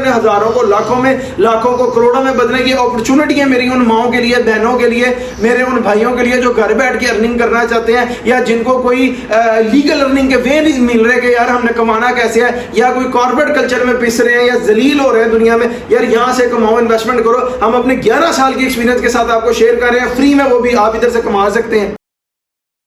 अपने हजारों को लाखों में, लाखों को करोड़ों में बदलने की अपॉर्चुनिटी है मेरी उन माओं के लिए, बहनों के लिए, मेरे उन भाइयों के लिए जो घर बैठ के अर्निंग करना चाहते हैं या जिनको कोई लीगल अर्निंग के वे नहीं मिल रहे कि यार हमने कमाना कैसे है, या कोई कॉर्पोरेट कल्चर में पिस रहे हैं या जलील हो रहे हैं दुनिया में, यार यहां से कमाओ, इन्वेस्टमेंट करो। हम अपने 11 साल की एक्सपीरियंस के साथ आपको शेयर कर रहे हैं फ्री में, वो भी आप इधर से कमा सकते हैं।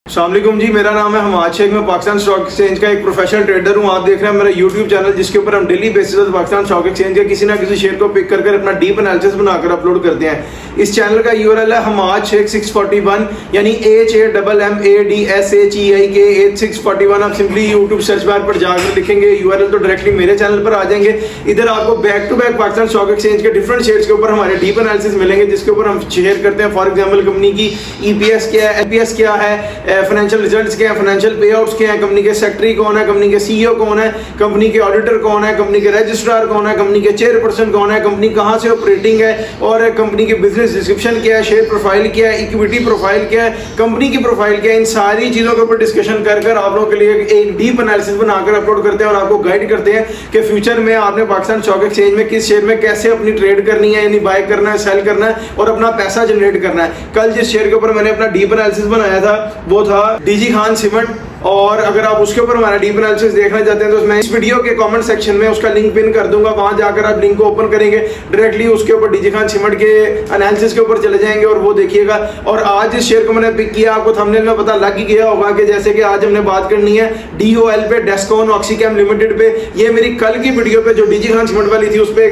अस्सलाम वालेकुम जी, मेरा नाम है हमाद शेख, मैं पाकिस्तान स्टॉक एक्सचेंज का एक प्रोफेशनल ट्रेडर हूं। आप देख रहे हैं मेरा यूट्यूब चैनल जिसके ऊपर हम डेली बेसिस पर पाकिस्तान स्टॉक एक्सचेंज के किसी ना किसी शेयर को पिक कर अपना डीप एनालिसिस बनाकर अपलोड करते हैं। इस चैनल का यूआरएल है हमाद शेख 641, यानी HAMMADSHEIK 641। आप सिंपली यूट्यूब सर्च बार पर जाकर लिखेंगे यूआरएल तो डायरेक्टली मेरे चैनल पर आ जाएंगे। इधर आपको back to back Pakistan stock exchange के डिफरेंट शेयर्स के ऊपर हमारे डीप एनालिसिस मिलेंगे जिसके ऊपर हम शेयर करते हैं। फॉर एग्जाम्पल कंपनी की EPS क्या है, LPS क्या है, फाइनेंशियल रिजल्ट्स क्या है, फाइनेंशियल पे आउट्स क्या है, कंपनी के सेक्रेटरी कौन है, कंपनी के CEO कौन है, कंपनी के ऑडिटर कौन है, कंपनी के रजिस्ट्रार कौन है, कंपनी के चेयरपर्सन कौन है, कंपनी कहां से ऑपरेटिंग है, और कंपनी की बिजनेस डिस्क्रिप्शन क्या है, शेयर प्रोफाइल क्या है, इक्विटी प्रोफाइल क्या है, कंपनी की प्रोफाइल क्या है। इन सारी चीजों के ऊपर डिस्कशन कर आप लोगों के लिए एक डीप एनालिसिस बनाकर अपलोड करते हैं और आपको गाइड करते हैं कि फ्यूचर में आपने पाकिस्तान स्टॉक एक्सचेंज में किस शेयर में कैसे अपनी ट्रेड करनी है, यानी बाय करना है, सेल करना है और अपना पैसा जनरेट करना है। कल जिस शेयर के ऊपर मैंने अपना डीप एनालिसिस बनाया था वो था DG खान सीमेंट, और अगर आप उसके ऊपर हमारा डीप एनालिसिस देखना चाहते हैं तो मैं इस वीडियो के कमेंट सेक्शन में उसका लिंक पिन कर दूंगा। वहां जाकर आप लिंक को ओपन करेंगे, डायरेक्टली उसके ऊपर DG खान सीमेंट के एनालिसिस के ऊपर चले जाएंगे और वो देखिएगा। और आज इस शेयर को मैंने पिक किया, आपको थंबनेल में पता लग ही गया होगा कि जैसे कि आज हमने बात करनी है DOL पे, डेस्कॉन ऑक्सीकैम लिमिटेड पे। ये मेरी कल की वीडियो पे जो DG खान सीमेंट वाली थी उस पे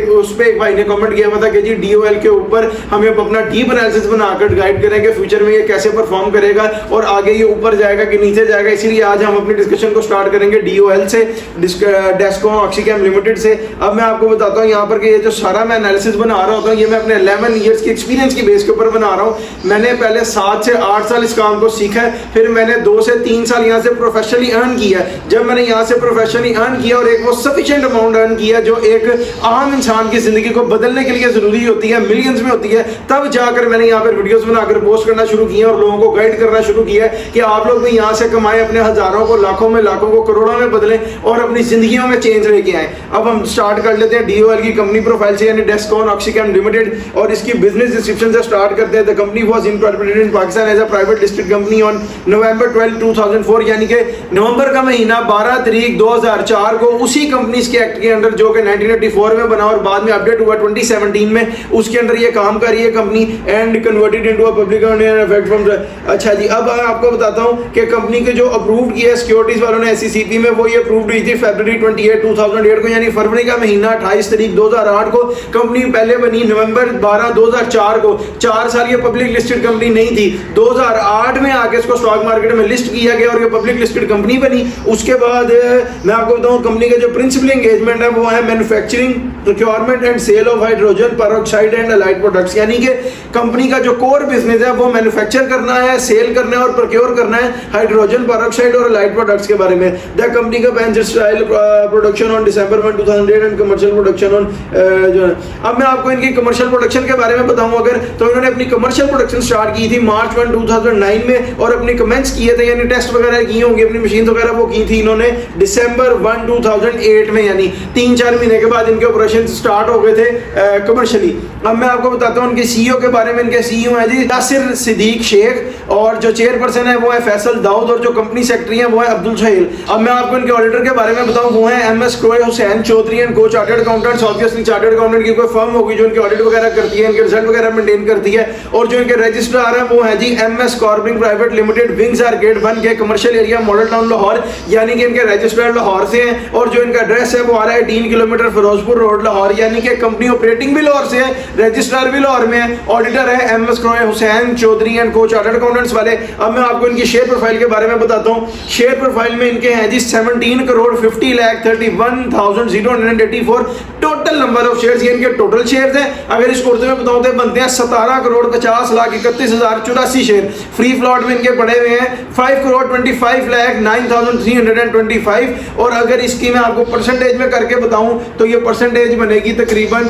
एक भाई ने कमेंट किया हुआ था कि जी DOL के ऊपर हमें अपना डीप एनालिसिस बनाकर गाइड करेंगे फ्यूचर में ये कैसे परफॉर्म करेगा और आगे ये ऊपर जाएगा कि नीचे जाएगा। इसीलिए आज हम अपनी डिस्कशन को स्टार्ट करेंगे DOL से, डेस्कॉन ऑक्सीकैम लिमिटेड से। अब मैं आपको बताता हूं यहां पर कि ये जो सारा मैं एनालिसिस बना रहा होता हूं ये मैं अपने 11 इयर्स की एक्सपीरियंस की बेस के ऊपर बना रहा हूं। मैंने पहले 7 से 8 साल इस काम को सीखा है, फिर मैंने 2 से 3 साल यहां से प्रोफेशनली अर्न किया। जब मैंने यहां से प्रोफेशनली अर्न किया और एक वो सफिशिएंट अमाउंट अर्न किया जो एक आम इंसान की जिंदगी को बदलने के लिए जरूरी होती है, मिलियंस में होती है, तब जाकर मैंने यहां पर वीडियोस बनाकर पोस्ट करना शुरू किया और लोगों को गाइड करना शुरू किया कि आप लोग भी यहां से कमाएं, अपने हजारों को लाखों में, लाखों को करोड़ों में बदलें और अपनी जिंदगियों में चेंज लेके आए। अब हम स्टार्ट कर लेते हैं DOL की कंपनी प्रोफाइल से, यानी डेस्कॉन ऑक्सीकैम लिमिटेड, और इसकी बिजनेस डिस्क्रिप्शन से स्टार्ट करते हैं। The company was incorporated in Pakistan as a private listed company on November 12, 2004, यानी कि नवंबर का महीना 12 तारीख 2004 को उसी कंपनी के एक्ट के अंडर जो कि 1984 में बना और बाद में अपडेट हुआ 2017 में, उसके अंदर ये काम कर रही है company and converted into a public effect from. अच्छा जी, अब मैं आपको बताता हूं कि कंपनी के जो अप्रूव किया सिक्योरिटीज वालों ने SEC में, वो ये अप्रूव्ड हुई थी February 28, 2008 को, यानी फरवरी का महीना 28 तारीख 2008 को। कंपनी पहले बनी नवंबर 12, 2004 को। 4 साल ये पब्लिक लिस्टेड कंपनी नहीं थी। 2008 में आके इसको स्टॉक मार्केट में लिस्ट किया गया और ये पब्लिक लिस्टेड कंपनी बनी। उसके बाद मैं आपको बताऊं कंपनी का जो प्रिंसिपल एंगेजमेंट है वो है manufacturing, procurement and sale of hydrogen peroxide and allied products, यानी कि कंपनी का जो कोर बिजनेस है वो मैन्युफैक्चर करना है, सेल करना है और प्रोक्योर करना है हाइड्रोजन पेरोक्साइड और अलाइड प्रोडक्ट्स के बारे में। द कंपनी का style production on December 1, 2008 and commercial production on जो है। अब मैं आपको इनकी कमर्शियल प्रोडक्शन के बारे में बताऊं अगर, तो इन्होंने अपनी कमर्शियल प्रोडक्शन स्टार्ट की थी March 1, 2009 में और अपने कमेंट्स किए थे, यानी टेस्ट वगैरह किए होंगे, अपनी मशीन वगैरह वो की थी इन्होंने December 1, 2008 में, यानी 3-4 महीने के बाद इनके ऑपरेशन स्टार्ट हो गए थे कमर्शियली। अब मैं आपको बताता हूं उनके CEO के बारे में। इनके CEO है जी नासिर सिद्दीक शेख और जो चेयरपर्सन है वो है फैसल दाऊद और जो कंपनी सेक्रेटरी है वो है अब्दुल सुहेल। अब मैं आपको इनके ऑडिटर के बारे में बताऊं वो है MS क्रोए हुसैन चौधरी एंड को chartered accountants. Obviously chartered accountant की कोई फर्म होगी जो इनके ऑडिट वगैरह करती है, इनके रिजल्ट वगैरह मेंटेन करती है। और जो इनके रजिस्ट्रार है वो है जी MS कॉर्पिंग प्राइवेट लिमिटेड, विंग्स आर्केड 1 के commercial area model town Lahore, यानी कि इनके रजिस्ट्रार लाहौर से हैं। और जो इनका एड्रेस है वो आ रहा है 3 किलोमीटर फिरोजपुर रोड लाहौर, यानी कि कंपनी ऑपरेटिंग भी लाहौर से है, रजिस्ट्रार भी लाहौर में है, ऑडिटर है MS क्रोए हुसैन चौधरी एंड को चार्टर्ड अकाउंटेंट्स वाले। अब मैं आपको इनकी शेयर प्रोफाइल के बारे में बताता हूं। शेयर प्रोफाइल में इनके हैं जी 17,50,31,084 टोटल नंबर ऑफ शेयर्स, ये इनके टोटल शेयर्स हैं। अगर इसको उर्दू में बताऊं तो बनते हैं 17,50,31,084 शेयर। फ्री फ्लॉट में इनके पड़े हुए हैं 5,25,09,325। और अगर इसकी मैं आपको परसेंटेज में करके बताऊं तो ये परसेंटेज बनेगी तकरीबन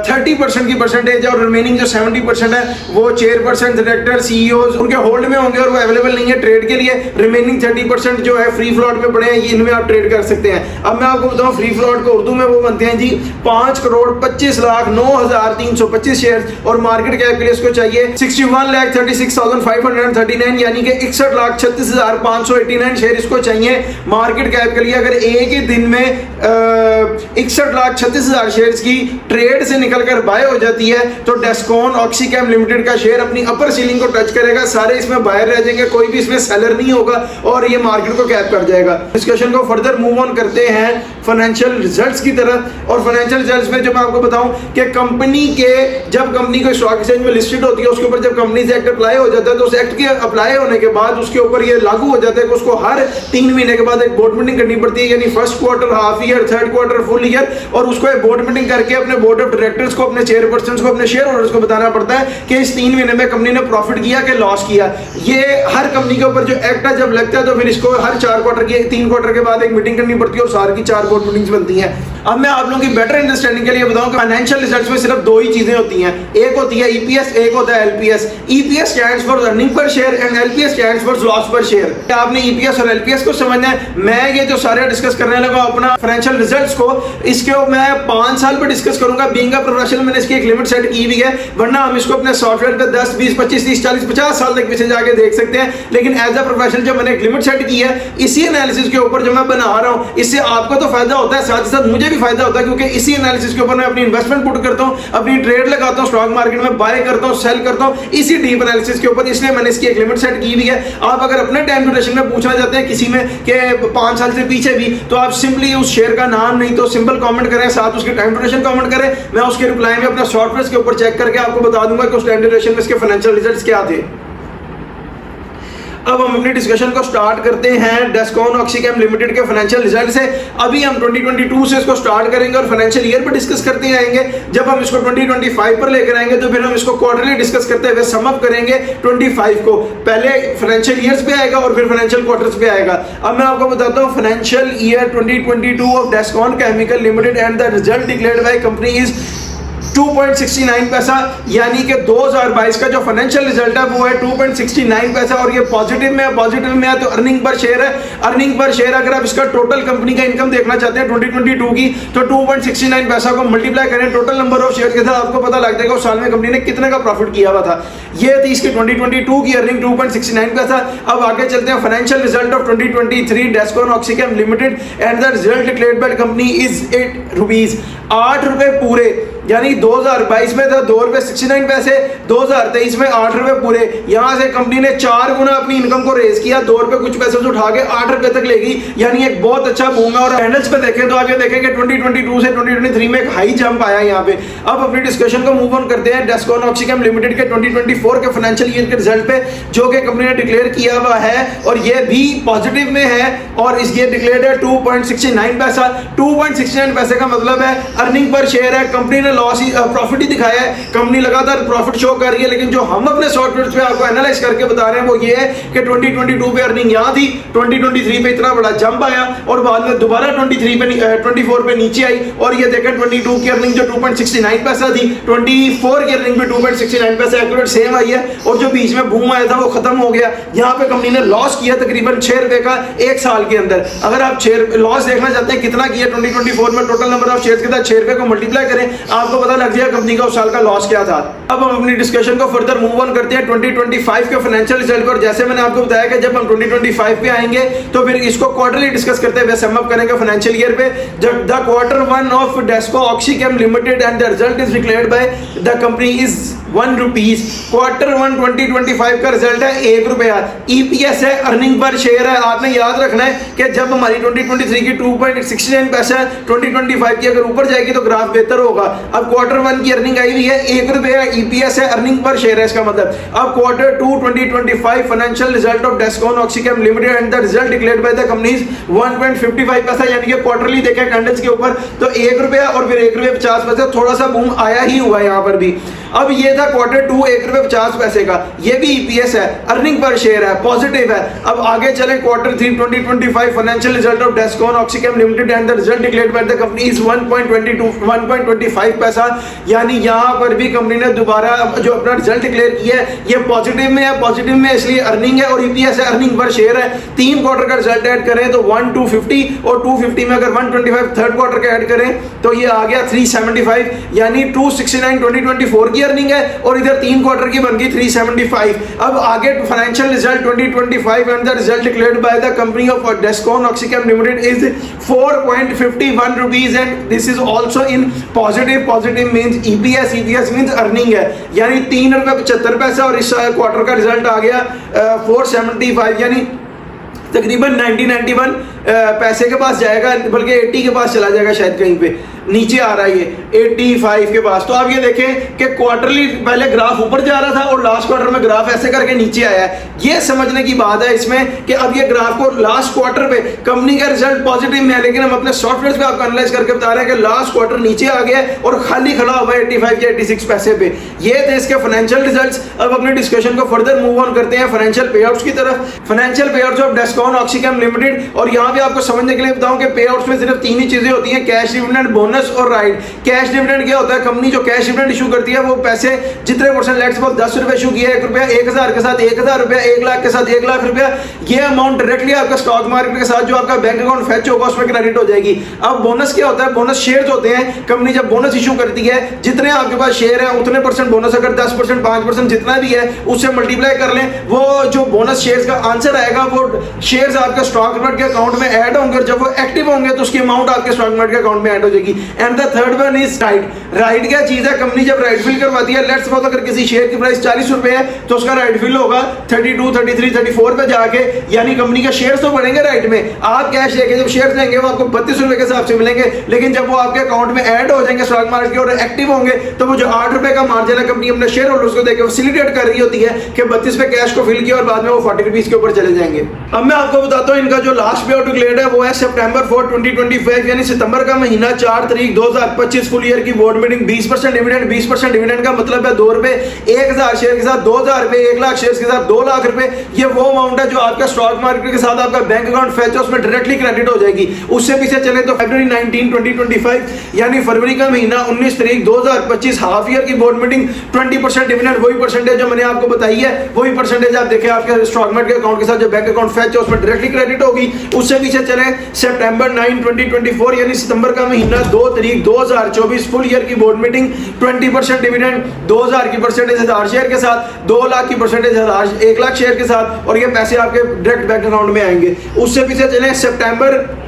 30% की परसेंटेज है और रिमेनिंग जो 70% है वो चेयरपर्सन, डायरेक्टर, CEOs उनके होल्ड में होंगे और वो अवेलेबल नहीं है ट्रेड के लिए। रिमेनिंग 30% जो है फ्री फ्लॉट में पड़े हैं, इनमें आप ट्रेड कर सकते हैं। अब मैं आपको बताऊं फ्री फ्लॉट को उर्दू में वो बनते हैं जी 5,25,09,325 शेयर और मार्केट कैप के लिए इसको चाहिए 61,36,539 यानी कि 61,36,589 शेयर इसको चाहिए मार्केट कैप के लिए। अगर एक ही दिन में 61,36,000 शेयर की ट्रेड से निकलकर बाय हो जाती है तो डेस्कॉन ऑक्सीकैम लिमिटेड का शेयर अपनी अपर सीलिंग को टच करेगा, सारे इसमें बायर रह जाएंगे, कोई भी इसमें सेलर नहीं होगा और ये मार्केट को कैप कर जाएगा। डिस्कशन को फर्दर मूव ऑन करते हैं फाइनेंशियल रिजल्ट्स की तरफ। और फाइनेंशियल रिजल्ट्स में जब मैं आपको बताऊं कि कंपनी के जब कंपनी को स्टॉक एक्सचेंज में लिस्टेड होती है उसके ऊपर जब कंपनी से एक्ट अप्लाई हो जाता है तो उस एक्ट के अप्लाई होने के बाद उसके ऊपर ये लागू हो जाता है कि उसको हर 3 महीने के बाद एक बोर्ड मीटिंग करनी पड़ती है, यानी first quarter, half year, third quarter, full year, और उसको एक बोर्ड मीटिंग करके अपने बोर्ड ऑफ डायरेक्टर्स को, अपने चेयरपर्सन को, अपने शेयर होल्डर्स को बताना पड़ता है कि इस 3 महीने में कंपनी ने प्रॉफिट किया कि लॉस किया। ये हर कंपनी के ऊपर जो एक्ट है जब लगता है तो फिर इसको हर 4 क्वार्टर की 3 क्वार्टर के बाद एक मीटिंग करनी पड़ती है और साल की 4 बोर्ड मीटिंग्स बनती हैं। अब मैं आप लोगों की बेटर अंडरस्टैंडिंग के लिए बताऊं कि फाइनेंशियल रिजल्ट्स में सिर्फ 2 ही चीजें होती हैं, एक होती है ईपीएस, एक होता है LPS. EPS stands for earning per share and LPS stands for loss पर शेयर। आपने ईपीएस और एलपीएस को समझना है। मैं ये जो सारे डिस्कस करने लगा अपना फाइनेंशियल रिजल्ट्स को, इसके मैं 5 साल पर डिस्कस करूंगा। बीइंग अ प्रोफेशनल मैंने इसकी एक लिमिट सेट की हुई है, वरना हम इसको अपने सॉफ्टवेयर पे 10, 20, 25, 30, 40, 50 साल तक पीछे जाके देख सकते हैं। लेकिन एज अ प्रोफेशनल जब मैंने एक लिमिट सेट की है इसी एनालिसिस के ऊपर जो मैं बना रहा हूं, इससे आपको तो फायदा होता है, साथ ही साथ मुझे भी फायदा होता है, क्योंकि इसी एनालिसिस के ऊपर मैं अपनी इन्वेस्टमेंट पुट करता हूं, अपनी ट्रेड लगाता हूं, स्टॉक मार्केट में बाय करता हूं, सेल करता हूं, इसी डीप एनालिसिस के ऊपर। इसलिए मैंने इसकी एक लिमिट सेट की हुई है। आप अगर अपने टाइम ड्यूरेशन में पूछना चाहते हैं किसी में कि 5 साल से पीछे भी, तो आप सिंपली उस शेयर का नाम नहीं तो सिंपल कमेंट करें, साथ उसकी टाइम ड्यूरेशन कमेंट करें, मैं उसके रिप्लाई में अपना सॉफ्टवेयर के ऊपर चेक करके आपको बता दूंगा कि उस टाइम ड्यूरेशन में इसके फाइनेंशियल रिजल्ट्स क्या थे। अब हम अपनी डिस्कशन को स्टार्ट करते हैं डेस्कॉन ऑक्सीकैम लिमिटेड के फाइनेंशियल रिजल्ट से। अभी हम 2022 से इसको स्टार्ट करेंगे और फाइनेंशियल ईयर पर डिस्कस करते आएंगे। जब हम इसको 2025 पर लेकर आएंगे तो फिर हम इसको क्वार्टरली डिस्कस करते हुए सम अप करेंगे 25 को। पहले फाइनेंशियल ईयर्स पे आएगा और फिर फाइनेंशियल क्वार्टर्स पे आएगा। अब मैं आपको बताता हूं financial year 2022 of Descon chemical limited and the result declared by company is 2.69 पैसा, यानी कि 2022 का जो फाइनेंशियल रिजल्ट है वो है 2.69 पैसा और ये पॉजिटिव में है तो अर्निंग पर शेयर है। अर्निंग पर शेयर अगर आप इसका टोटल कंपनी का इनकम देखना चाहते हैं 2022 की तो 2.69 पैसा को मल्टीप्लाई करें टोटल नंबर ऑफ शेयर के साथ, आपको पता लग जाएगा उस साल में कंपनी ने कितने का प्रॉफिट किया हुआ था। ये थी इसकी 2022 की अर्निंग 2.69 पैसा। अब आगे चलते हैं financial result of 2023 Descon Oxychem limited and the result declared by company is 8 rupees, 8 रुपए पूरे, यानी 2022 में था 2 रुपए 69 पैसे, 2023 में 8 रुपए पूरे। यहां से कंपनी ने 4 गुना अपनी इनकम को रेज किया, 2 रुपए कुछ पैसे से उठा के 8 रुपए तक लेगी, यानी एक बहुत अच्छा बूम है। और कैंडल्स पे देखें तो आप ये देखें कि 2022 से 2023 में एक हाई जंप आया यहाँ पे। अब अपनी डिस्कशन को मूव ऑन करते हैं डेस्कॉन ऑक्सीकैम लिमिटेड के 2024 के फाइनेंशियल ईयर के रिजल्ट पे, जो कि कंपनी ने डिक्लेयर किया हुआ है और ये भी पॉजिटिव में है और इस ये डिक्लेयर्ड है 2.69 पैसा। 2.69 पैसे का मतलब है अर्निंग पर शेयर है। कंपनी ने लॉस ही प्रॉफिट ही दिखाया है, कंपनी लगातार प्रॉफिट शो कर रही है, लेकिन जो हम अपने सॉफ्टवेयर पे आपको एनालाइज करके बता रहे हैं वो ये है कि 2022 पे अर्निंग यहाँ थी, 2023 पे इतना बड़ा जंप आया और बाद में दोबारा 24 पे नीचे आई और ये देखें 22 की अर्निंग जो 2.69 पैसा थी 24 की अर्निंग पे 2.69 पैसा एक्यूरेट सेम आई है और जो बीच में बूम आया था वो खत्म हो गया। यहाँ पे कंपनी ने लॉस किया तकरीबन 6 रुपए का 1 साल के अंदर। अगर आप लॉस देखना चाहते हैं कितना किया 2024 में टोटल नंबर ऑफ शेयर्स के साथ 6 रुपए को मल्टीप्लाई करें, आपको पता लग जाएगा कंपनी का उस साल का लॉस क्या था। अब हम अपनी डिस्कशन को फर्दर मूव ऑन करते हैं 2025 के फाइनेंशियल रिजल्ट पर। जैसे मैंने आपको बताया कि जब हम 2025 पे आएंगे तो फिर इसको क्वार्टरली डिस्कस करते हुए सम अप करेंगे फाइनेंशियल ईयर पे। जब the quarter 1 of Descon Oxychem limited and the result is declared by the company is 1 rupees. Quarter 1 2025 का रिजल्ट है 1 रुपया। ईपीएस है, अर्निंग पर शेयर है। आपने याद रखना है कि जब हमारी 2023 की 2.69 पैसा है, 2025 की अगर ऊपर जाएगी तो ग्राफ बेहतर होगा। अब क्वार्टर 1 की अर्निंग आई हुई है 1 रुपया, ईपीएस है, अर्निंग पर शेयर है इसका मतलब। अब quarter 2 2025 financial result of Descon Oxychem limited and the result declared by the company's 1.55 पैसा, यानी कि क्वार्टरली देखें कैंडल्स के ऊपर तो 1 रुपया और फिर 1 रुपया 50 पैसे, थोड़ा सा बूम आया ही हुआ है यहाँ पर भी। अब ये था का Q2 ₹1.50 का, ये भी EPS है, अर्निंग पर शेयर है, पॉजिटिव है। अब आगे चले Q3 2025 financial result of Descon Oxychem limited and the result declared by the company is 1.25 पैसा, यानी यहाँ पर भी कंपनी ने दोबारा जो अपना रिजल्ट डिक्लेयर किया है ये पॉजिटिव में है, पॉजिटिव में इसलिए अर्निंग है और EPS है, अर्निंग पर शेयर है। 3 क्वार्टर का रिजल्ट ऐड करें तो 1250 और 250 में अगर 125 थर्ड क्वार्टर का ऐड करें तो ये आ गया 375, यानी 269 2024 की अर्निंग है और इधर 3 क्वार्टर की बन गई 375। अब आगे financial result 2025 and the result declared by the company of Descon Oxychem limited is 4.51 rupees and this is also in positive. Positive means EPS means earning है, यानी ₹3.75 और इस क्वार्टर का रिजल्ट आ गया 475, यानी तकरीबन 91 पैसे के पास जाएगा, बल्कि 80 के पास चला जाएगा शायद, कहीं पे नीचे आ रहा है ये 85 के पास। तो आप ये देखें कि क्वार्टरली पहले ग्राफ ऊपर जा रहा था और लास्ट क्वार्टर में ग्राफ ऐसे करके नीचे आया है। ये समझने की बात है इसमें कि अब ये ग्राफ को लास्ट क्वार्टर पे कंपनी का रिजल्ट पॉजिटिव में है, लेकिन हम अपने सॉफ्टवेयर पे आपको एनालाइज करके बता रहे हैं कि लास्ट क्वार्टर नीचे आ गया है और खाली खड़ा हुआ है 85 या 86 पैसे पे। ये थे इसके फाइनेंशियल रिजल्ट्स। अब अपने डिस्कशन को फर्दर मूव ऑन करते हैं फाइनेंशियल पे आउट्स की तरफ। फाइनेंशियल पे outs of Descon Oxychem limited, और यहाँ पे आपको समझने के लिए बताऊं कि पे आउट्स में सिर्फ 3 ही चीजें होती हैं, कैश डिविडेंड, बोनस और राइट। कैश डिविडेंड क्या होता है? कंपनी जो कैश डिविडेंड इशू करती है वो पैसे जितने परसेंट, लेट्स सपोज 10 रुपए इशू किया, 1 रुपया 1000 के साथ 1000 रुपया, 1 लाख के साथ 1 लाख रुपया, ये अमाउंट डायरेक्टली आपका स्टॉक मार्केट के साथ जो आपका बैंक अकाउंट फेच होगा उसमें क्रेडिट हो जाएगी। अब बोनस क्या होता है? बोनस शेयर्स होते हैं। कंपनी जब बोनस इशू करती है, जितने आपके पास शेयर है उतने परसेंट बोनस, अगर 10%, 5%, जितना भी है उससे मल्टीप्लाई कर लें, वो जो बोनस शेयर्स का आंसर आएगा वो शेयर्स आपके स्टॉक मार्केट के अकाउंट में ऐड होंगे और जब वो एक्टिव होंगे तो उसकी अमाउंट आपके स्टॉक मार्केट के अकाउंट में ऐड हो जाएगी। And the third one is right. Right क्या चीज है? कंपनी जब राइट फिल करवाती है, लेट्स सपोज अगर किसी शेयर की प्राइस 40 रुपए है तो उसका राइट फिल होगा 32, 33, 34 पे जाके, यानी कंपनी के शेयर्स तो बढ़ेंगे राइट में। आप कैश लेके जब शेयर्स लेंगे वो आपको 32 रुपए के हिसाब से मिलेंगे, लेकिन जब वो आपके अकाउंट में ऐड हो जाएंगे स्टॉक मार्केट के और एक्टिव होंगे तो वो जो 8 रुपए का मार्जिन है कंपनी अपने शेयर होल्डर्स को देकर फैसिलिटेट कर रही होती है कि 32 पे कैश को फिल किया और बाद में वो 40 रुपीज के ऊपर चले जाएंगे। अब मैं आपको बताता हूँ इनका जो लास्ट पे आउट डिक्लेयर्ड है वो है सितंबर 4, 2025, यानी सितंबर का महीना 4 तारीख 2025 फुल ईयर की बोर्ड मीटिंग। 20% डिविडेंड, 20% डिविडेंड का मतलब है 2 रुपए 1000 शेयर के साथ 2000 रुपए, 1 लाख शेयर के साथ 2 लाख रुपए। ये वो अमाउंट है जो आपका स्टॉक मार्केट के साथ आपका बैंक अकाउंट फेच उसमें डायरेक्टली क्रेडिट हो जाएगी। उससे पीछे चले तो फरवरी 19, 2025, यानी फरवरी का महीना 19 तारीख 2025 हाफ ईयर की बोर्ड मीटिंग। 20% डिविडेंड, वही परसेंटेज जो मैंने आपको बताई है, वही परसेंटेज आप देखें आपके स्टॉक मार्केट के अकाउंट के साथ जो बैंक अकाउंट फेच है उसमें डायरेक्टली क्रेडिट होगी। उससे पीछे चले सितंबर 9, 2024, यानी सितंबर का महीना 2 तारीख 2024 फुल ईयर की बोर्ड मीटिंग। 20% डिविडेंड, 2000 की परसेंटेज 1000 शेयर के साथ, 2 लाख की परसेंटेज 1 लाख शेयर के साथ, और ये पैसे आपके डायरेक्ट बैंक अकाउंट में आएंगे। उससे पीछे चले सितंबर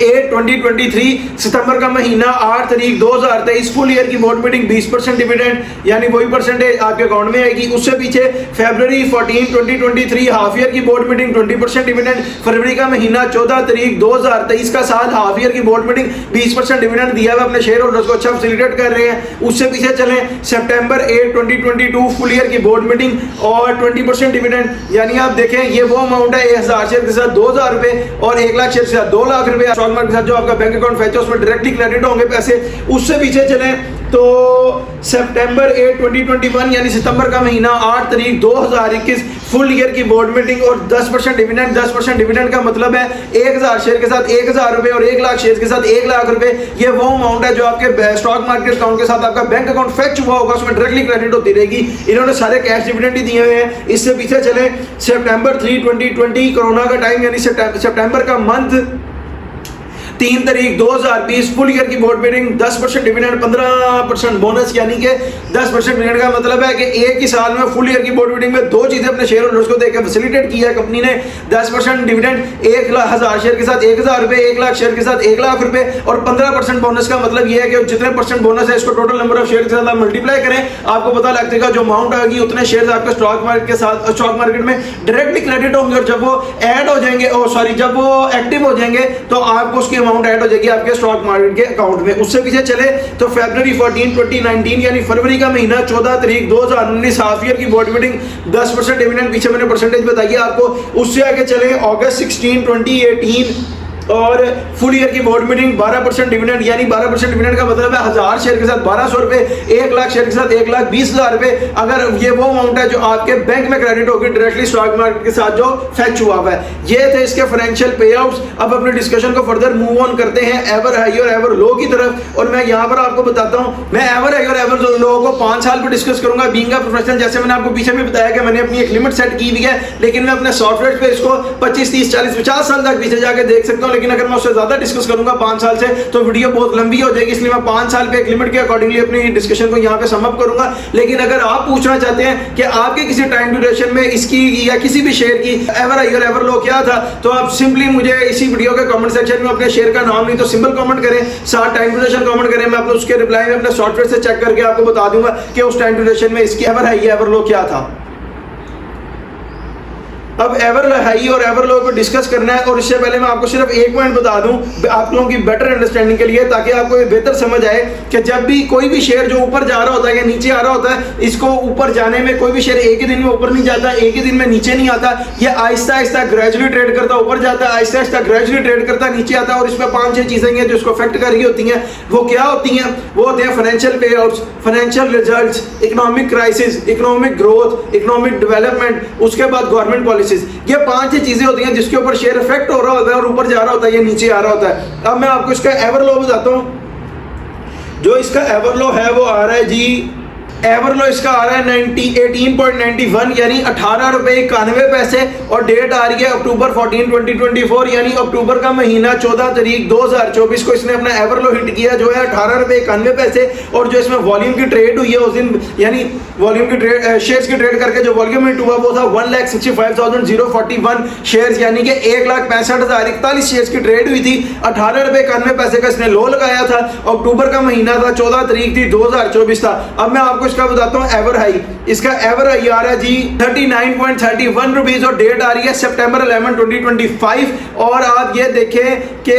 8, 2023 सितंबर का महीना 8 तारीख 2023 फुल ईयर की बोर्ड मीटिंग। 20% डिविडेंड, यानी वही परसेंटेज आपके अकाउंट में आएगी। उससे पीछे फरवरी 14, 2023 हाफ ईयर की बोर्ड मीटिंग। 20% डिविडेंड, फरवरी का महीना 14 तारीख 2023 का साल हाफ ईयर की बोर्ड मीटिंग। 20% डिविडेंड दिया हुआ अपने शेयर होल्डर्स को, अच्छा फैसिलिटेट कर रहे हैं। उससे पीछे चलें सितंबर 8, 2022 फुल ईयर की बोर्ड मीटिंग और 20% डिविडेंड, यानी आप देखें ये वो अमाउंट है 1000 शेयर के साथ 2000 रुपए और 1 लाख शेयर के साथ 2 लाख रुपए के साथ जो आपका बैंक अकाउंट फेच है उसमें डायरेक्टली क्रेडिट होंगे पैसे। उससे पीछे चलें तो सितंबर 8, 2021, यानी सितंबर का महीना 8 तारीख 2021 फुल ईयर की बोर्ड मीटिंग और 10% डिविडेंड। 10% डिविडेंड का मतलब है 1000 शेयर के साथ 1000 रुपए और 1 लाख शेयर के साथ 1 लाख रुपए। ये वो अमाउंट है जो आपके स्टॉक मार्केट अकाउंट के साथ आपका बैंक अकाउंट फेच हुआ होगा उसमें डायरेक्टली क्रेडिट होती रहेगी। इन्होंने सारे कैश डिविडेंड ही दिए हुए हैं। इससे पीछे चले सितंबर 3, 2020 कोरोना का टाइम, यानी सितंबर का मंथ 3 तारीख 2020 फुल ईयर की बोर्ड मीटिंग। 10% डिविडेंड, 15% बोनस, यानी कि 10% डिविडेंड का मतलब है कि एक ही साल में फुल ईयर की बोर्ड मीटिंग में 2 चीजें अपने शेयर होल्डर्स को देकर फैसिलिटेट किया है कंपनी ने। 10% डिविडेंड 1000 शेयर के साथ 1000 रुपए, 1 लाख शेयर के साथ 1 लाख रुपए, और 15% बोनस का मतलब यह है कि जितने परसेंट बोनस है इसको टोटल नंबर ऑफ शेयर के साथ आप मल्टीप्लाई करें, आपको पता लग जाएगा जो अमाउंट आएगी उतने शेयर आपके स्टॉक मार्केट के साथ स्टॉक मार्केट में डायरेक्टली क्रेडिट होंगे, और जब वो ऐड हो जाएंगे जब वो एक्टिव हो जाएंगे तो आपको उसकी अमाउंट ऐड हो जाएगी आपके स्टॉक मार्केट के अकाउंट में। उससे पीछे चले तो फरवरी 14, 2019, यानी फरवरी का महीना 14 तारीख 2019 हाफ ईयर की बोर्ड मीटिंग। 10% डिविडेंड, पीछे मैंने परसेंटेज बताई है आपको। उससे आगे चले अगस्त 16, 2018 और फुल ईयर की बोर्ड मीटिंग, 12% डिविडेंड, यानी 12% डिविडेंड का मतलब है 1000 शेयर के साथ 1200 रुपए, 1 लाख शेयर के साथ 1,20,000 रुपए। अगर ये वो अमाउंट है जो आपके बैंक में क्रेडिट होगी डायरेक्टली स्टॉक मार्केट के साथ जो फेच हुआ हुआ है। ये थे इसके फाइनेंशियल पे आउट्स। अब अपने डिस्कशन को फर्दर मूव ऑन करते हैं एवर हाई और एवर लो की तरफ। और मैं यहाँ पर आपको बताता हूँ, मैं एवर हाई और एवर लो को 5 साल पर डिस्कस करूंगा। बीइंग अ प्रोफेशनल, जैसे मैंने आपको पीछे भी बताया कि मैंने अपनी एक लिमिट सेट की हुई है, लेकिन मैं अपने सॉफ्टवेयर पे इसको 25, 30, 40, 50 साल तक पीछे जाके देख सकता हूँ। लेकिन अगर मैं उससे ज्यादा डिस्कस करूंगा 5 साल से तो वीडियो बहुत लंबी हो जाएगी, इसलिए मैं 5 साल पे एक लिमिट के अकॉर्डिंगली अपनी डिस्कशन को यहाँ पे समअप करूंगा। लेकिन अगर आप पूछना चाहते हैं कि आपके किसी टाइम ड्यूरेशन में इसकी या किसी भी शेयर की एवर हाई और एवर लो क्या था, तो आप सिंपली मुझे इसी वीडियो के कमेंट सेक्शन में अपने शेयर का नाम नहीं तो सिंपल कमेंट करें, साथ टाइम ड्यूरेशन कमेंट करें। मैं अपने उसके रिप्लाई में अपने सॉफ्टवेयर से चेक करके आपको बता दूंगा कि उस टाइम ड्यूरेशन में इसकी एवर हाई एवर लो क्या था। अब एवर हाई और एवर लो को डिस्कस करना है, और इससे पहले मैं आपको सिर्फ एक पॉइंट बता दूं आप लोगों की बेटर अंडरस्टैंडिंग के लिए, ताकि आपको ये बेहतर समझ आए कि जब भी कोई भी शेयर जो ऊपर जा रहा होता है या नीचे आ रहा होता है, इसको ऊपर जाने में कोई भी शेयर एक ही दिन में ऊपर नहीं जाता, एक ही दिन में नीचे नहीं आता। ये आहिस्ता आहिस्ता ग्रेजुअली ट्रेड करता ऊपर जाता है, आहिस्ता आहिस्ता ग्रेजुअली ट्रेड करता नीचे आता है। और इसमें 5-6 चीजें हैं जो इसको अफेक्ट कर रही होती हैं। वो क्या होती हैं? वो होते हैं फाइनेंशियल पे outs, financial results, economic crisis, economic growth, economic development, उसके बाद गवर्नमेंट पॉलिसीज। ये 5 चीजें होती हैं जिसके ऊपर शेयर इफेक्ट हो रहा होता है और ऊपर जा रहा होता है या नीचे आ रहा होता है। अब मैं आपको इसका एवर लो बताता हूं। जो इसका एवर लो है वो आ रहा है जी, एवर लो इसका आ रहा है 18.91 यानी 18 रुपए 91 पैसे, और डेट आ रही है अक्टूबर 14, 2024 यानी अक्टूबर का महीना 14 तारीख 2024 को इसने अपना एवर लो हिट किया जो है 18 रुपए 91 पैसे। और जो इसमें वॉल्यूम की ट्रेड हुई है उस दिन, यानी वॉल्यूम की ट्रेड शेयर्स की ट्रेड करके जो वॉल्यूम हिट हुआ वो था 1,65,041 शेयर्स, यानी कि 1,65,041 शेयर्स की ट्रेड हुई थी। 18 रुपए 91 पैसे का इसने लो लगाया था। अक्टूबर का महीना था, 14 तारीख थी 2024 था। अब मैं आपको इसका बताता हूं एवर हाई। इसका एवर हाई आ रहा है जी 39.31 रुपीज, और डेट आ रही है सितंबर 11, 2025। और आप ये देखें कि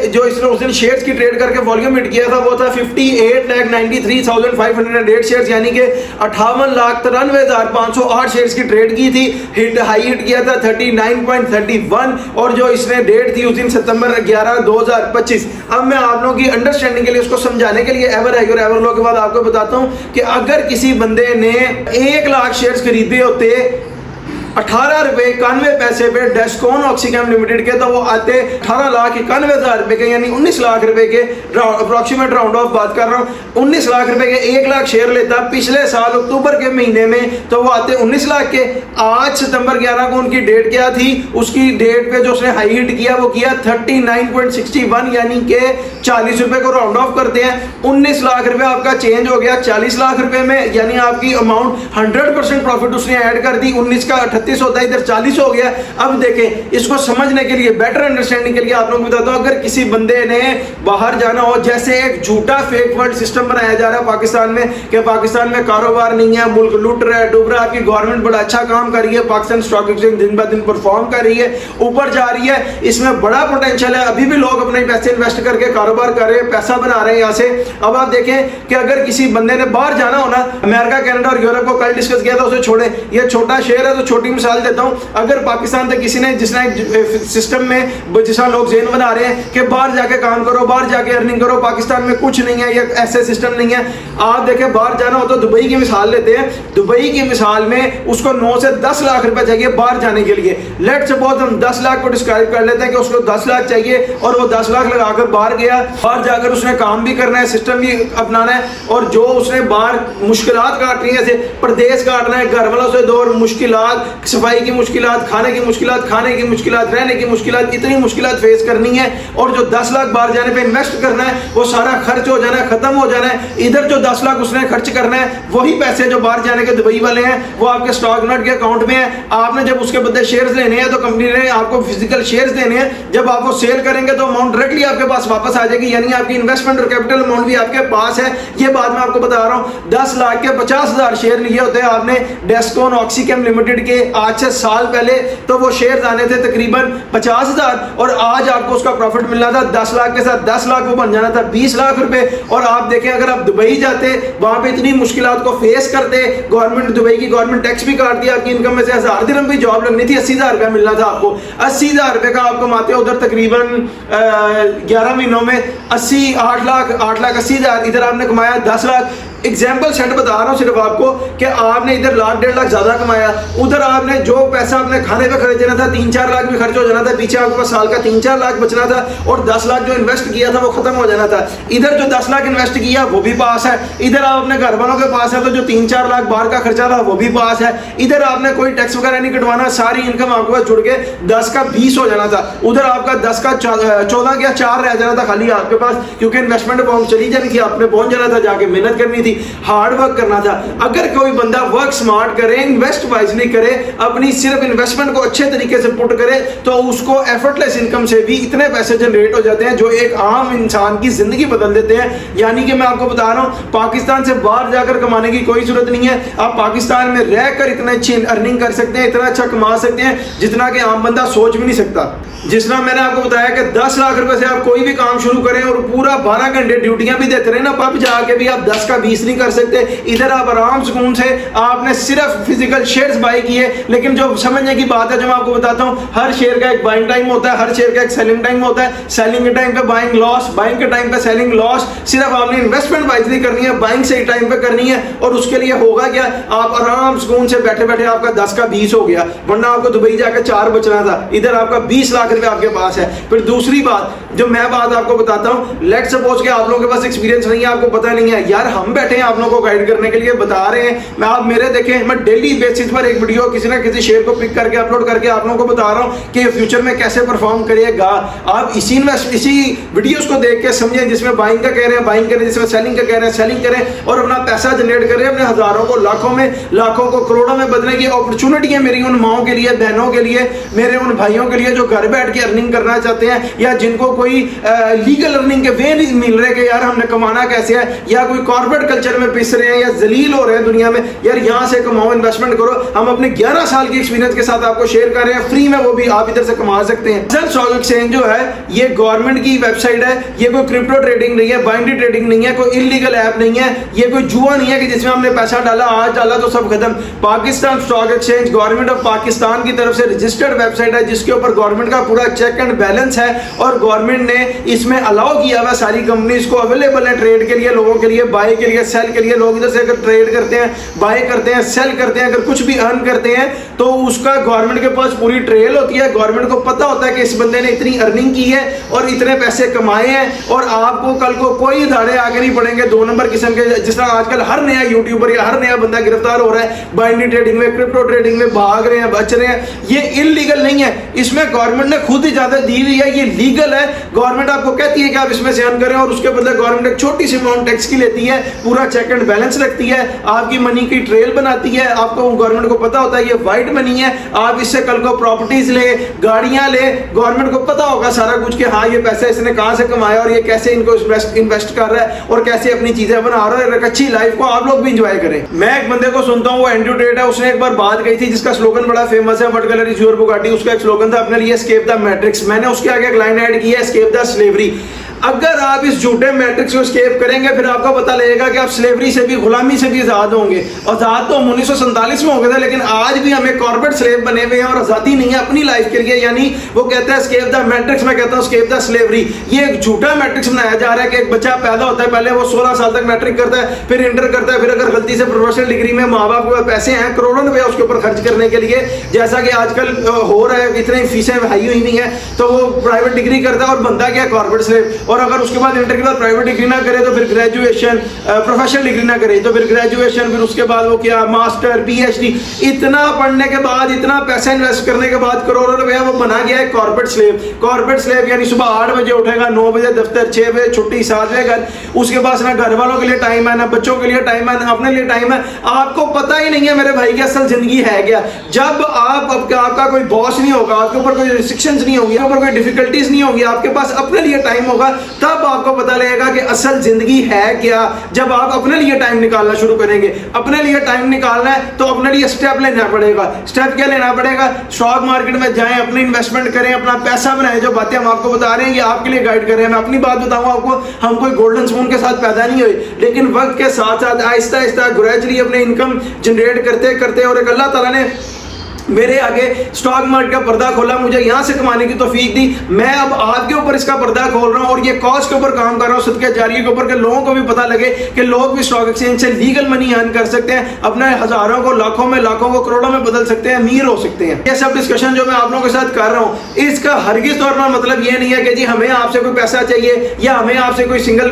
जो इसने उस दिन शेयर्स की ट्रेड करके वॉल्यूम हिट किया था वो था 58,93,508 शेयर्स, यानी कि 58,93,508 शेयर्स की ट्रेड की थी। हाई हिट किया था 39.31, और जो इसने डेट थी उस दिन सितंबर 11, 2025। अब मैं आप लोगों की अंडरस्टैंडिंग के लिए उसको समझाने के लिए एवर हाई और एवर लो के बाद आपको बताता हूं कि अगर किसी बंदे ने 1 लाख शेयर्स खरीदे होते 18 रुपए 91 पैसे पे डेस्कॉन ऑक्सीकेम लिमिटेड के, तो वो आते 18,91,000 रुपए के, यानी 19 लाख रुपए के, अप्रोक्सीमेट राउंड ऑफ बात कर रहा हूँ, 19 लाख रुपए के 1 लाख शेयर लेता पिछले साल अक्टूबर के महीने में, तो वो आते 19 लाख के। आज सितंबर 11 को उनकी डेट क्या थी? उसकी डेट पे जो उसने हाई हिट किया वो किया 39.61, यानी कि 40 रुपए को राउंड ऑफ करते हैं। 19 लाख रुपए आपका चेंज हो गया 40 लाख रुपए में, यानी आपकी अमाउंट 100% प्रॉफिट उसने ऐड कर दी। 19 का 38 होता है, इधर 40 हो गया। अब देखें, इसको समझने के लिए, बेटर अंडरस्टैंडिंग के लिए आप लोगों को बताता हूं, अगर किसी बंदे ने बाहर जाना हो, जैसे एक झूठा फेक वर्ल्ड सिस्टम बनाया जा रहा है पाकिस्तान में कि पाकिस्तान में कारोबार नहीं है, मुल्क लूट रहा है, डूब रहा है, आपकी गवर्नमेंट बड़ा अच्छा काम कर रही है, पाकिस्तान स्टॉक एक्सचेंज दिन ब दिन परफॉर्म कर रही है, ऊपर जा रही है, इसमें बड़ा पोटेंशियल है, अभी भी लोग अपने पैसे इन्वेस्ट करके कारोबार कर रहे हैं, पैसा बना रहे हैं यहाँ से। अब आप देखें कि अगर किसी बंदे ने बाहर जाना हो ना, अमेरिका, कनाडा और यूरोप को कल डिस्कस किया था, उसे छोड़े, ये छोटा शेयर है तो छोटी मिसाल देता हूं। अगर पाकिस्तान से किसी ने, जिसने सिस्टम में जिसका लोग जेन बना रहे हैं कि बाहर जाके काम करो, बाहर जाके अर्निंग करो, पाकिस्तान में कुछ नहीं है, ये ऐसे सिस्टम नहीं है। आप देखें, बाहर जाना हो तो दुबई की मिसाल लेते हैं। दुबई की मिसाल में उसको 9 से 10 लाख रुपए चाहिए बाहर जाने के लिए। लेट्स सपोज हम 10 लाख को डिस्क्राइब कर लेते हैं कि उसको 10 लाख चाहिए, और वो 10 लाख लगाकर बाहर गया, बाहर जाकर उसने काम भी करना है, सिस्टम भी अपनाना है, और जो उसने बाहर मुश्किलात काटनी है, जैसे प्रदेश काटना है, घर वालों से दूर, मुश्किलात, सफाई की मुश्किलात, खाने की मुश्किलात, रहने की मुश्किलात, इतनी मुश्किलात फेस करनी है। और जो 10 लाख बाहर जाने पे इन्वेस्ट करना है वो सारा खर्च हो जाना है, खत्म हो जाना है। इधर जो 10 लाख उसने खर्च करना है, वही पैसे जो बाहर जाने के दुबई वाले हैं वो आपके स्टॉक नॉट के अकाउंट में है। आपने जब उसके बदले शेयर्स लेने हैं तो कंपनी ने आपको फिजिकल शेयर्स देने हैं, जब आप वो सेल करेंगे तो अमाउंट डायरेक्टली आपके पास वापस आ जाएगी, यानी आपकी इन्वेस्टमेंट और कैपिटल अमाउंट भी आपके पास है। ये बात मैं आपको बता रहा हूँ। 10 लाख के 50,000 शेयर लिए होते हैं आपने डेस्कॉन ऑक्सीकेम लिमिटेड के, आज से साल पहले तो वो शेयर्स आने थे तकरीबन 50,000 और आज आपको उसका प्रॉफिट मिलना था 10 लाख के साथ 10 लाख वो बन जाना था 20 लाख रुपए। और आप देखें अगर आप दुबई जाते, वहां पे इतनी मुश्किलात को फेस करते, गवर्नमेंट दुबई की गवर्नमेंट टैक्स भी काट दिया, आपकी इनकम में से 1000 दिरहम भी जॉब लगनी थी, 80,000 रुपया मिलना था आपको, 80,000 रुपए का आप कमाते हो उधर तकरीबन 11 महीनों में 8 लाख 80,000, इधर आपने कमाया 10 लाख। एग्जाम्पल सेट बता रहा हूँ सिर्फ आपको कि आपने इधर लाख 1.5 लाख ज्यादा कमाया, उधर आपने जो पैसा अपने खाने पे खर्च देना था 3-4 लाख भी खर्च हो जाना था, पीछे आपके पास साल का 3-4 लाख बचना था और 10 लाख जो इन्वेस्ट किया था वो खत्म हो जाना था। इधर जो 10 लाख इन्वेस्ट किया वो भी पास है, इधर आप अपने घर वालों के पास है तो जो 3-4 लाख बाहर का खर्चा था वो भी पास है, इधर आपने कोई टैक्स वगैरह नहीं कटवाना, सारी इनकम आपके पास जुड़ के 10 का 20 हो जाना था, उधर आपका 10 का 14 या 4 रह जाना था खाली आपके पास, क्योंकि इन्वेस्टमेंट अमाउंट चली जानी थी, आपने पहुंच जाना था, जाके मेहनत करनी थी, हार्ड वर्क करना था। अगर कोई बंदा वर्क स्मार्ट करे, इन्वेस्ट वाइजली करे, अपनी सिर्फ इन्वेस्टमेंट को अच्छे तरीके से पुट करे तो उसको एफर्टलेस इनकम से भी इतने पैसे जनरेट हो जाते हैं जो एक आम इंसान की जिंदगी बदल देते हैं। यानी कि मैं आपको बता रहा हूं, पाकिस्तान से बाहर जाकर कमाने की कोई जरूरत नहीं है, आप पाकिस्तान में रहकर इतने अच्छी अर्निंग कर सकते हैं, इतना अच्छा कमा सकते हैं जितना कि आम बंदा सोच भी नहीं सकता। जिस तरह मैंने आपको बताया कि 10 लाख रुपए से आप कोई भी काम शुरू करें और पूरा 12 घंटे ड्यूटियां भी देते रहे ना, पब जाके भी आप 10 का 20 नहीं कर सकते। इधर आप आराम सुकून से आपने सिर्फ फिजिकल शेयर्स बाय किए, लेकिन जो समझने की बात है जो मैं आपको बताता हूं, हर शेयर का एक बाइंग टाइम होता है, हर शेयर का एक सेलिंग टाइम होता है, सेलिंग के टाइम पे बाइंग लॉस, बाइंग के टाइम पे सेलिंग लॉस, सिर्फ आपने इन्वेस्टमेंट वाइजली करनी है, बाइंग सही टाइम पे करनी है और उसके लिए होगा क्या, आप आराम सुकून से बैठे बैठे आपका 10 का 20 हो गया, वरना आपको दुबई जाकर 4 बचना था, इधर आपका 20 लाख रुपए आपके पास है। फिर दूसरी बात जो मैं बात आपको बताता हूं, लेट सपोज के आप लोगों के पास एक्सपीरियंस नहीं है, आपको पता नहीं है, यार हम बैठे हैं आप लोगों को गाइड करने के लिए, बता रहे हैं, मैं आप मेरे देखें, मैं डेली बेसिस पर एक वीडियो किसी ना किसी शेयर को पिक करके अपलोड करके आप लोगों को बता रहा हूं कि फ्यूचर में कैसे परफॉर्म करेगा। आप इसी वीडियोस को देख के समझें, जिसमें बाइंग का कह रहे हैं बाइंग करें, जिसमें सेलिंग का कह रहे हैं सेलिंग करें और अपना पैसा जनरेट करें, अपने हजारों को लाखों में, लाखों को करोड़ों में बदलने की अपॉर्चुनिटी है मेरी उन माओं के लिए, बहनों के लिए, मेरे उन भाइयों के लिए जो घर बैठ के अर्निंग करना चाहते हैं या जिनको कोई लीगल अर्निंग के वे नहीं मिल रहे कि यार हमने कमाना कैसे है, या कोई कॉर्पोरेट कल्चर में पिस रहे हैं या जलील हो रहे हैं दुनिया में, यार यहां से कमाओ, इन्वेस्टमेंट करो। हम अपने 11 साल की एक्सपीरियंस के साथ आपको शेयर कर रहे हैं फ्री में, वो भी आप इधर से कमा सकते हैं। स्टॉक एक्सचेंज जो है ये गवर्नमेंट की वेबसाइट है, ये कोई क्रिप्टो ट्रेडिंग नहीं है, बाइनरी ट्रेडिंग नहीं है, कोई इलीगल ऐप नहीं है, ये कोई जुआ नहीं है कि जिसमें हमने पैसा डाला आज डाला तो सब खत्म। Pakistan stock exchange government of Pakistan की तरफ से रजिस्टर्ड वेबसाइट है, जिसके ऊपर गवर्नमेंट का पूरा चेक एंड बैलेंस है और गवर्नमेंट ने इसमें अलाउ किया हुआ सारी कंपनीज को अवेलेबल है ट्रेड के लिए, लोगों के लिए, बाय के लिए, सेल के लिए। लोग इधर से अगर ट्रेड करते हैं, बाय करते हैं, सेल करते हैं, अगर कुछ भी अर्न करते हैं तो उसका गवर्नमेंट के पास पूरी ट्रेल होती है, गवर्नमेंट को पता होता है कि इस बंदे ने इतनी अर्निंग की है और इतने पैसे कमाए हैं और आपको कल को कोई धाड़े आगे नहीं पड़ेंगे 2 नंबर किस्म के, जिस तरह आजकल हर नया यूट्यूबर या हर नया बंदा गिरफ्तार हो रहा है बाइनरी ट्रेडिंग में, क्रिप्टो ट्रेडिंग में भाग रहे हैं, बच रहे हैं। ये इलीगल नहीं है, इसमें गवर्नमेंट ने खुद इजाजत दी हुई है, ये लीगल है। गवर्नमेंट आपको कहती है कि आप इसमें से अर्न करें और उसके बदले गवर्नमेंट एक छोटी सी अमाउंट टैक्स की लेती है, पूरा चेक एंड बैलेंस रखती है, आपकी मनी की ट्रेल बनाती है, आपको गवर्नमेंट को पता होता है ये वाइट मनी है, आप इससे कल को प्रॉपर्टीज ले, गाड़ियां ले, गवर्नमेंट को पता होगा सारा कुछ कि हाँ ये पैसा इसने कहां से कमाया और ये कैसे इनको इन्वेस्ट कर रहा है और कैसे अपनी चीजें बना रहा है, एक अच्छी लाइफ को आप लोग भी एंजॉय करें। मैं एक बंदे को सुनता हूँ, वो एंड्रू टेट है, उसने एक बार बात कही थी जिसका स्लोगन बड़ा फेमस है, what colour is your Bugatti. उसका एक स्लोगन था अपने लिए, एस्केप द मैट्रिक्स। मैंने उसके आगे एक लाइन ऐड की है, एस्केप द स्लेवरी। अगर आप इस झूठे मैट्रिक्स को एस्केप करेंगे फिर आपको पता लगेगा कि आप स्लेवरी से भी, गुलामी से भी आजाद होंगे। आजाद तो 1947 में हो गए थे, लेकिन आज भी हमें कॉर्पोरेट स्लेव बने हुए हैं और आजादी नहीं है अपनी लाइफ के लिए। यानी वो कहता है एस्केप द मैट्रिक्स, मैं कहता हूं एस्केप द स्लेवरी। ये एक झूठा मैट्रिक्स बनाया जा रहा है कि एक बच्चा पैदा होता है, पहले वो 16 साल तक मैट्रिक करता है, फिर इंटर करता है, फिर अगर गलती से प्रोफेशनल डिग्री में माँ बाप के पैसे हैं करोड़ों रुपए उसके ऊपर खर्च करने के लिए, जैसा कि आजकल हो रहा है, इतनी फीसें हाई हुई नहीं है, तो वो प्राइवेट डिग्री करता है और बनता क्या कॉर्पोरेट स्लेव। और अगर उसके बाद के बाद प्राइवेट डिग्री ना करे तो फिर ग्रेजुएशन, प्रोफेशनल डिग्री ना करे तो फिर ग्रेजुएशन, फिर उसके बाद वो क्या मास्टर, पीएचडी, इतना पढ़ने के बाद, इतना पैसा इन्वेस्ट करने के बाद करोड़ों रुपया वो बना गया है कॉर्पोरेट स्लेव। कॉर्पोरेट स्लेव यानी सुबह 8 बजे उठेगा, 9 बजे दफ्तर, 6 बजे छुट्टी, 7 बजे घर, उसके पास ना घर वालों के लिए टाइम है, ना बच्चों के लिए टाइम है, ना अपने लिए टाइम है। आपको पता ही नहीं है मेरे भाई की असल जिंदगी है क्या। जब आपका कोई बॉस नहीं होगा, आपके ऊपर कोई रिस्ट्रिक्शंस नहीं होगी, आपके ऊपर कोई डिफिकल्टीज नहीं होगी, आपके पास अपने लिए टाइम होगा, तब आपको पता लगेगा कि असल जिंदगी है क्या। जब आप अपने लिए टाइम निकालना शुरू करेंगे, अपने लिए टाइम निकालना है तो अपने लिए स्टेप लेना पड़ेगा। स्टेप क्या लेना पड़ेगा? स्टॉक मार्केट में जाएं, अपनी इन्वेस्टमेंट करें, अपना पैसा बनाएं। जो बातें हम आपको बता रहे हैं ये आपके लिए गाइड कर रहे हैं। मैं अपनी बात बताऊं आपको, हम कोई गोल्डन स्पून के साथ पैदा नहीं हुए, लेकिन वक्त के साथ साथ आहिस्ता आहिस्ता ग्रेजुअली अपने इनकम जनरेट करते करते और एक अल्लाह ताला ने मेरे आगे स्टॉक मार्केट का पर्दा खोला, मुझे यहां से कमाने की तौफीक दी। मैं अब आपके ऊपर इसका पर्दा खोल रहा हूं और ये कॉज के ऊपर काम कर रहा हूं, सदका जारिया के ऊपर, कि लोगों को भी पता लगे कि लोग भी स्टॉक एक्सचेंज से लीगल मनी अर्न कर सकते हैं, अपने हजारों को, लाखों में, लाखों को करोड़ों में बदल सकते हैं, अमीर हो सकते हैं। ये सब डिस्कशन जो मैं आप लोगों के साथ कर रहा हूं, इसका हरगिज तौर पर मतलब ये नहीं है कि जी हमें आपसे कोई पैसा चाहिए या हमें आपसे कोई सिंगल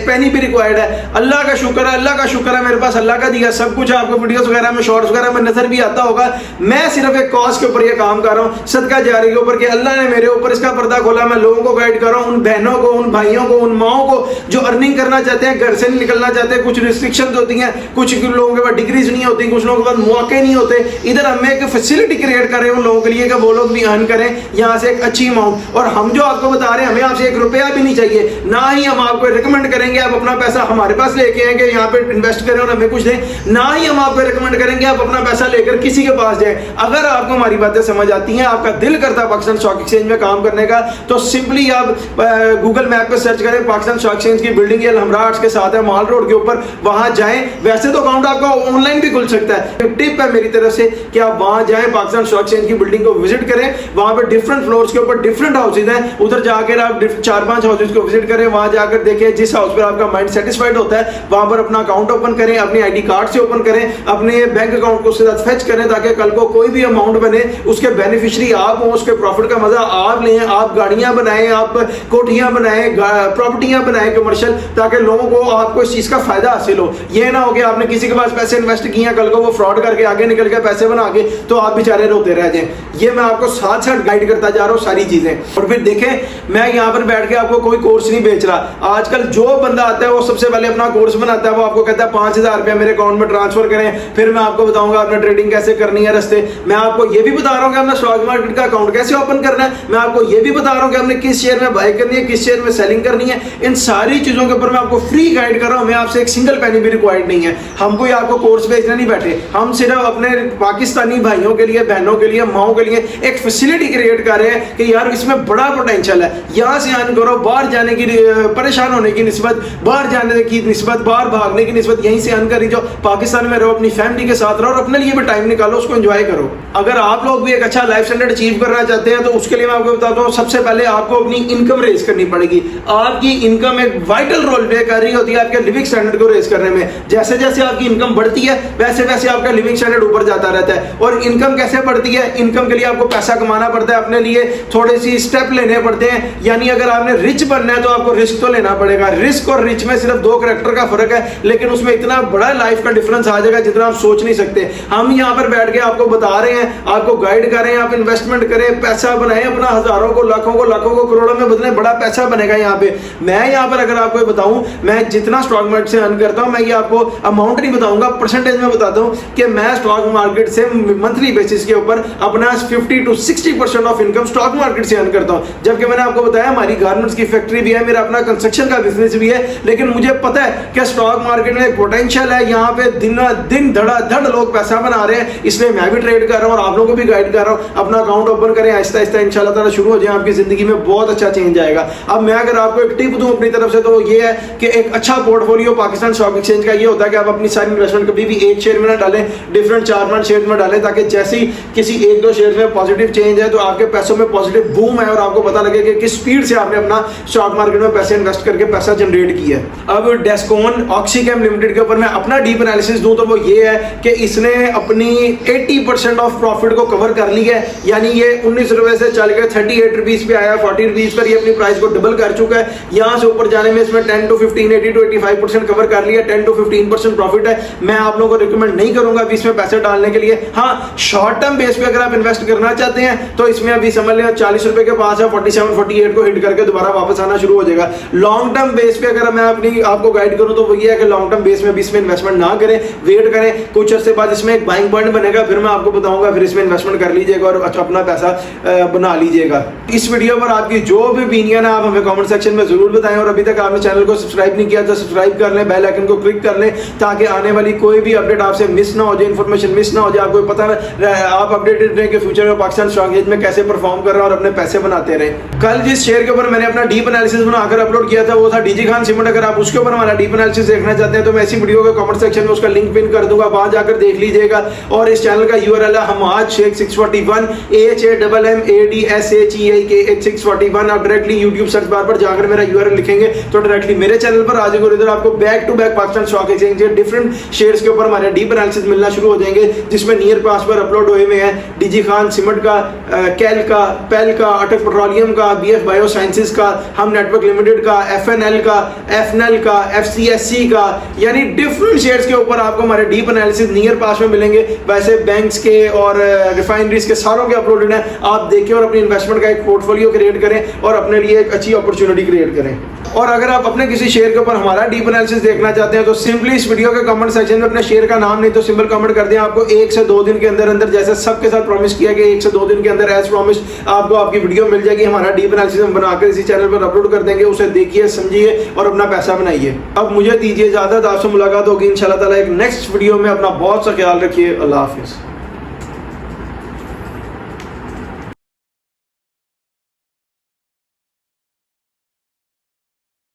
पेनी भी रिक्वायर्ड है। अल्लाह का शुक्र है, अल्लाह का शुक्र है, मेरे पास अल्लाह का दिया सब कुछ। आपको वीडियोस वगैरह में, शॉर्ट्स वगैरह में नजर भी आता होगा। मैं सिर्फ एक कॉज के ऊपर ये काम कर रहा हूं, सदका जारी के ऊपर, कि अल्लाह ने मेरे ऊपर इसका पर्दा खोला। मैं लोगों को गाइड कर रहा हूं, उन बहनों को, उन भाइयों को, उन माओं को जो अर्निंग करना चाहते हैं, घर से नहीं निकलना चाहते। कुछ रिस्ट्रिक्शंस होती हैं, कुछ लोगों के पास डिग्रीज नहीं होती, कुछ लोगों के पास मौके नहीं होते। इधर हम एक फैसिलिटी क्रिएट कर रहे हैं उन लोगों के लिए कि वो लोग भी अर्न करें यहां से एक अच्छी अमाउंट। और हम जो आपको बता रहे हैं, हमें आपसे 1 रुपया भी नहीं चाहिए, ना ही हम आपको रिकमेंड करेंगे आप अपना पैसा हमारे पास लेके आएंगे, यहाँ पे इन्वेस्ट करें और हमें कुछ दें, ना ही हम आपको रिकमेंड करेंगे आप अपना पैसा लेकर किसी के पास जाए। अगर आपको हमारी बातें समझ आती हैं, आपका दिल करता है पाकिस्तान स्टॉक एक्सचेंज में काम करने का, तो सिंपली आप गूगल मैप पे सर्च करें, पाकिस्तान स्टॉक एक्सचेंज की बिल्डिंग ये लहमरा आर्ट्स के साथ है, माल रोड के ऊपर, वहां जाएं। वैसे तो अकाउंट आपका ऑनलाइन भी खुल सकता है, टिप है मेरी तरफ से कि आप वहां जाएं, पाकिस्तान स्टॉक एक्सचेंज की बिल्डिंग को विजिट करें। वहां पे डिफरेंट फ्लोर्स के ऊपर डिफरेंट हाउसेज हैं, उधर जाकर आप 4-5 हाउसेज को विजिट करें। वहां जाकर देखें जिस हाउस पर आपका माइंड सेटिस्फाइड होता है, वहां पर अपना अकाउंट ओपन करें, अपनी आईडी कार्ड से ओपन करें, अपने बैंक अकाउंट को उसके साथ फेच करें, ताकि कल को कोई भी अमाउंट बने उसके बेनिफिशियरी आप हो, उसके प्रॉफिट का मजा आप लें। आप गाड़ियां बनाएं, आप कोठियां बनाएं, प्रॉपर्टियां बनाएं कमर्शियल, ताकि लोगों को आपको इस चीज का फायदा हासिल हो। ये ना हो कि आपने किसी के पास पैसे इन्वेस्ट किए, कल को वो फ्रॉड करके आगे निकल के पैसे बना के तो आप बेचारे रोते रह जाएं। ये मैं आपको साथ साथ गाइड करता जा रहा हूं सारी चीजें। और फिर देखें, मैं यहाँ पर बैठ के आपको कोई कोर्स नहीं बेच रहा। आजकल जो बंदा आता है वो सबसे पहले अपना कोर्स बनाता है, वो आपको कहता है 5,000 रुपया मेरे अकाउंट में ट्रांसफर करें, फिर मैं आपको बताऊंगा आपने ट्रेडिंग कैसे करनी है। रस्ते मैं आपको ये भी बता रहा हूँ कि आपने स्टॉक मार्केट का अकाउंट कैसे ओपन करना है, मैं आपको ये भी बता रहा हूं कि हमने किस शेयर में बाय करनी है, किस शेयर में सेलिंग करनी है। इन सारी चीजों के ऊपर मैं आपको फ्री गाइड कर रहा हूं। मैं आपसे एक सिंगल पैनी भी रिक्वायर्ड नहीं है, हम कोई आपको कोर्स बेचने नहीं बैठे। हम सिर्फ अपने पाकिस्तानी भाइयों के लिए, बहनों के लिए, माओं के लिए एक फैसिलिटी क्रिएट कर रहे हैं कि यार इसमें बड़ा पोटेंशियल है, यहां से अर्न करो। बाहर जाने की, परेशान होने की निस्बत, बाहर जाने की निस्बत, बाहर भागने की निस्बत, यहीं से अर्न करी जो पाकिस्तान में रहो, अपनी फैमिली के साथ रहो और अपने लिए भी टाइम निकालो, उसको एंजॉय करो। अगर आप लोग भी एक अच्छा लाइफ स्टैंडर्ड अचीव करना चाहते हैं तो उसके लिए मैं आपको बताता हूं, सबसे पहले आपको अपनी इनकम रेज करनी पड़ेगी। आपकी इनकम एक वाइटल रोल प्ले कर रही होती है आपके लिविंग स्टैंडर्ड को रेज करने में। जैसे जैसे आपकी इनकम बढ़ती है वैसे वैसे आपका लिविंग स्टैंडर्ड ऊपर जाता रहता है। और इनकम कैसे बढ़ती है? इनकम के लिए आपको पैसा कमाना पड़ता है, अपने लिए थोड़े सी स्टेप लेने पड़ते हैं। यानी अगर आपने रिच बनना है तो आपको रिस्क तो लेना पड़ेगा। रिस्क और रिच में सिर्फ 2 कैरेक्टर का फर्क है, लेकिन उसमें इतना बड़ा लाइफ का डिफरेंस आ जाएगा जितना आप सोच नहीं सकते। हम यहाँ पर बैठ के आपको बता रहे हैं, आपको गाइड कर रहे हैं, आप इन्वेस्टमेंट करें, पैसा बनाएं, अपना हजारों को, लाखों को करोड़ों में बदले, बड़ा पैसा बनेगा यहाँ पे। मैं यहाँ पर अगर आपको बताऊं, मैं जितना स्टॉक मार्केट से अर्न करता हूं, मैं ये आपको अमाउंट नहीं बताऊंगा, परसेंटेज में बताता हूं कि मैं स्टॉक मार्केट से मंथली बेसिस के ऊपर अपना 50 to 60% of income stock market से अर्न करता हूं। जबकि मैंने आपको बताया हमारी गारमेंट्स की फैक्ट्री भी है, मेरा अपना कंस्ट्रक्शन का बिजनेस भी है, लेकिन मुझे पता है कि स्टॉक मार्केट में एक पोटेंशियल है। यहाँ पे दिन धड़ाधड़ लोग पैसा बना रहे हैं, इसलिए मैं भी ट्रेड कर रहा हूँ और आप लोगों को भी गाइड कर रहा हूँ। अपना अकाउंट ओपन करें, आहिस्ता आहिस्ता इंशाल्लाह ताला शुरू हो जाए, आपकी जिंदगी में बहुत अच्छा चेंज आएगा। अब मैं अगर आपको एक टिप दूं अपनी तरफ से तो ये है कि एक अच्छा पोर्टफोलियो पाकिस्तान स्टॉक एक्सचेंज का ये होता है कि आप अपनी सारी इन्वेस्टमेंट कभी भी एक शेयर में ना डालें, डिफरेंट 4-5 शेयर में डालें, ताकि जैसे ही किसी 1-2 शेयर में पॉजिटिव चेंज है तो आपके पैसों में पॉजिटिव बूम है और आपको पता लगे कि किस स्पीड से आपने अपना स्टॉक मार्केट में पैसे इन्वेस्ट करके पैसा जनरेट किया है। अब डेस्कोन ऑक्सीकेम लिमिटेड के ऊपर मैं अपना डीप एनालिसिस दूं तो वो ये है कि इसने अपनी 80% ऑफ प्रॉफिट को कवर कर लिया है। यानी ये 19 रुपए से चल के 38 रुपीज पे आया, 40 रुपीज पर ये अपनी प्राइस को डबल कर चुका है। यहाँ से ऊपर जाने में इसमें 10 to 15, 80 to 85% कवर कर लिया, 10 to 15% प्रॉफिट है। मैं आप लोगों को रिकमेंड नहीं करूंगा अभी इसमें पैसे डालने के लिए। हाँ, शॉर्ट टर्म बेस पे अगर आप इन्वेस्ट करना चाहते हैं तो इसमें अभी समझ लें 40 रुपए के पास है, 47, 48 को हिट करके दोबारा वापस आना शुरू हो जाएगा। लॉन्ग टर्म बेस पे अगर मैं अपनी आपको गाइड करूं तो वो ये है कि लॉन्ग टर्म बेस में भी इसमें इन्वेस्टमेंट ना करें, वेट करें, कुछ अर्से बाद इसमें एक बाइंग पॉइंट बनेगा, फिर मैं आपको बताऊंगा बताऊंगा, फिर इसमें इन्वेस्टमेंट कर लीजिएगा और अपना पैसा बना लीजिएगा। इस वीडियो पर आपकी जो भी ओपिनियन है आप हमें कमेंट सेक्शन में जरूर बताएं, और अभी तक आपने चैनल को सब्सक्राइब नहीं किया तो सब्सक्राइब कर लें, बेल आइकन को क्लिक कर लें ताकि आने वाली कोई भी अपडेट आपसे मिस ना हो जाए, इन्फॉर्मेशन मिस ना हो जाए, आपको पता रहे, आप अपडेटेड रहें कि फ्यूचर में पाकिस्तान स्टॉक एक्सचेंज में कैसे परफॉर्म कर रहा है और अपने पैसे बनाते रहे। कल जिस शेयर के ऊपर मैंने अपना डीप एनालिसिस बनाकर अपलोड किया था वो था डीजी खान सीमेंट। अगर आप उसके ऊपर हमारा डीप एनालिसिस देखना चाहते हैं तो मैं इसी वीडियो के कमेंट सेक्शन में उसका लिंक पिन कर दूंगा, वहां जाकर देख लीजिएगा। और इस चैनल का यूआरएल है हमाद शेख 641 HAMMADSHEIK 641। आप डायरेक्टली यूट्यूब सर्च बार पर जाकर मेरा यूआरएल लिखेंगे तो डायरेक्टली मेरे चैनल पर आ जाएगा और इधर आपको back to back Pakistan stock exchange के डिफरेंट शेयर्स के ऊपर हमारे डीप एनालिसिस मिलना शुरू हो जाएंगे, जिसमें नियर पास पर अपलोड हुए हुए हैं डीजी खान सीमेंट का, कैल का, पेल का, अटक पेट्रोलियम का, बीएफ बायो साइंसेज का, हम नेटवर्क लिमिटेड का, एफएनएल का, एफनेल का, एफसीएससी का, यानी डिफरेंट शेयर्स के ऊपर आपको हमारे डीप एनालिसिस नियर पास में मिलेंगे। वैसे बैंक्स के और रिफाइनरीज के सारों के अपलोडेड हैं, आप देखिए और अपनी इन्वेस्टमेंट का एक पोर्टफोलियो क्रिएट करें और अपने लिए एक अच्छी अपॉर्चुनिटी क्रिएट करें। और अगर आप अपने किसी शेयर के ऊपर हमारा डीप एनालिसिस देखना चाहते हैं तो सिंपली इस वीडियो के कमेंट सेक्शन में अपने शेयर का नाम नहीं तो सिंपल कमेंट कर दें। आपको 1 से 2 दिन के अंदर अंदर, जैसे सबके साथ प्रॉमिस किया कि 1 से 2 दिन के अंदर एज प्रॉमिस आपको आपकी वीडियो मिल जाएगी। हमारा डीप एनालिसिस हम बनाकर इसी चैनल पर अपलोड कर देंगे, उसे देखिए, समझिए और अपना पैसा बनाइए। अब मुझे दीजिए इजाजत, आपसे मुलाकात होगी इंशाल्लाह ताला एक नेक्स्ट वीडियो में। अपना बहुत सा ख्याल रखिए। अल्लाह हाफिज।